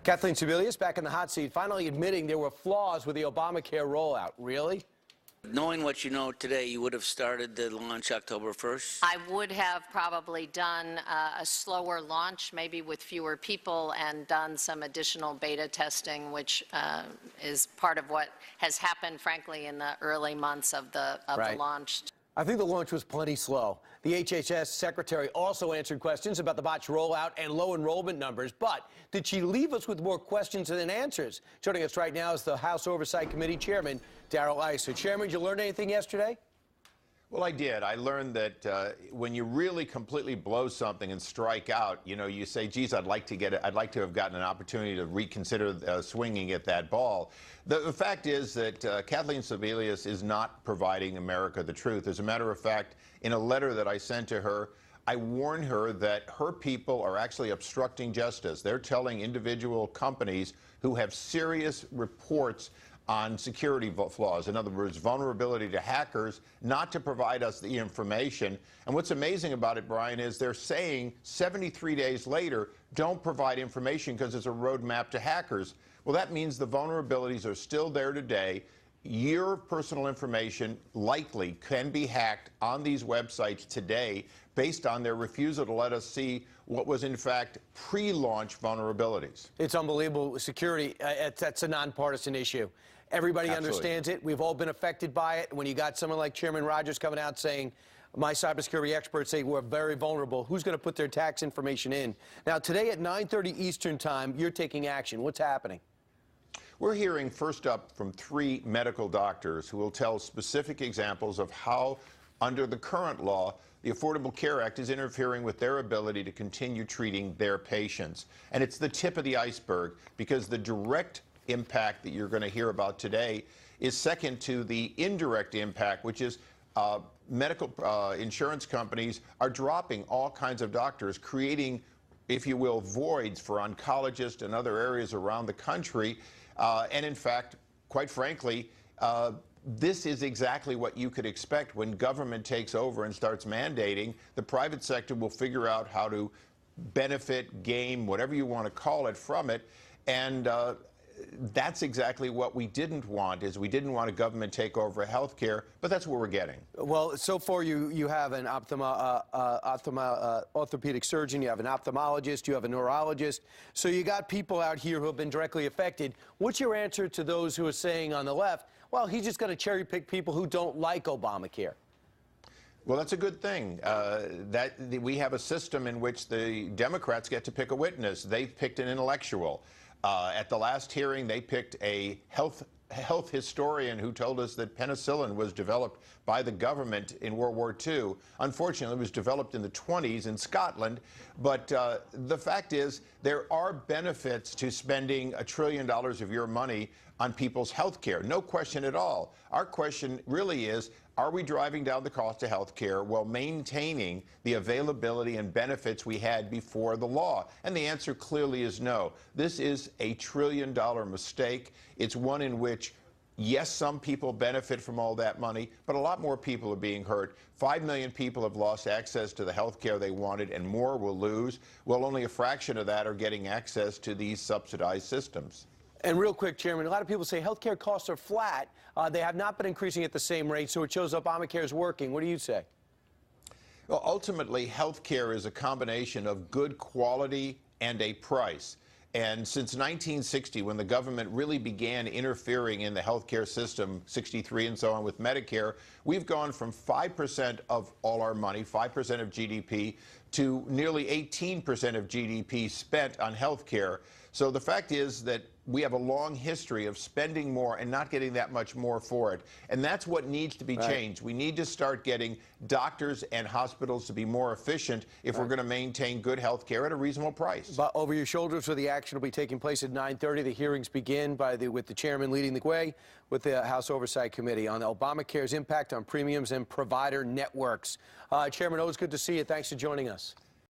Kathleen Sebelius back in the hot seat, finally admitting there were flaws with the Obamacare rollout. Really? Knowing what you know today, you would have started the launch October 1st? I would have probably done a slower launch, maybe with fewer people, and done some additional beta testing, which is part of what has happened, frankly, in the early months of the launch. I think the launch was plenty slow. The HHS secretary also answered questions about the botched rollout and low enrollment numbers, but did she leave us with more questions than answers? Joining us right now is the House Oversight Committee Chairman, Issa. Chairman, did you learn anything yesterday? Well, I did. I learned that when you really completely blow something and strike out, you say, geez, I'd like to have gotten an opportunity to reconsider swinging at that ball. The fact is that Kathleen Sebelius is not providing America the truth. As a matter of fact, in a letter that I sent to her, I warn her that her people are actually obstructing justice. They're telling individual companies who have serious reports on security flaws, in other words, vulnerability to hackers, not to provide us the information. And what's amazing about it, Brian, is they're saying 73 days later, don't provide information because it's a roadmap to hackers. Well, that means the vulnerabilities are still there today. Your personal information likely can be hacked on these websites today based on their refusal to let us see what was, in fact, pre-launch vulnerabilities. It's unbelievable. Security, that's a nonpartisan issue. Everybody understands it. We've all been affected by it. When you got someone like Chairman Rogers coming out saying, my cybersecurity experts say we're very vulnerable, who's going to put their tax information in? Now, today at 9:30 Eastern Time, you're taking action. What's happening? We're hearing first up from 3 medical doctors who will tell specific examples of how, under the current law, the Affordable Care Act is interfering with their ability to continue treating their patients. And it's the tip of the iceberg, because the direct impact that you're going to hear about today is second to the indirect impact, which is medical insurance companies are dropping all kinds of doctors, creating, if you will, voids for oncologists and other areas around the country. And in fact, quite frankly, this is exactly what you could expect when government takes over and starts mandating. The private sector will figure out how to benefit, gain, whatever you want to call it, from it. And that's exactly what we didn't want, is we didn't want a government takeover of health care, but that's what we're getting. Well, so far you have an orthopedic surgeon, you have an ophthalmologist, you have a neurologist, so you got people out here who have been directly affected. What's your answer to those who are saying on the left, well, he's just going to cherry pick people who don't like Obamacare? Well, that's a good thing. We have a system in which the Democrats get to pick a witness. They've picked an intellectual. At the last hearing, they picked a health historian who told us that penicillin was developed by the government in World War II. Unfortunately, it was developed in the 20s in Scotland. But the fact is, there are benefits to spending $1 trillion of your money on people's health care. No question at all. Our question really is, are we driving down the cost of health care while maintaining the availability and benefits we had before the law? And the answer clearly is no. This is a $1 trillion mistake. It's one in which, yes, some people benefit from all that money, but a lot more people are being hurt. 5 million people have lost access to the health care they wanted, and more will lose. Well, only a fraction of that are getting access to these subsidized systems. And real quick, Chairman, a lot of people say healthcare costs are flat. They have not been increasing at the same rate, so it shows Obamacare is working. What do you say? Well, ultimately, healthcare is a combination of good quality and a price. And since 1960, when the government really began interfering in the healthcare system, 63 and so on with Medicare, we've gone from 5% of all our money, 5% of GDP, to nearly 18% of GDP spent on healthcare. So the fact is that we have a long history of spending more and not getting that much more for it. And that's what needs to be changed. We need to start getting doctors and hospitals to be more efficient if we're going to maintain good health care at a reasonable price. But over your shoulders, so the action will be taking place at 9:30. The hearings begin with the chairman leading the way with the House Oversight Committee on Obamacare's impact on premiums and provider networks. Chairman, always good to see you. Thanks for joining us.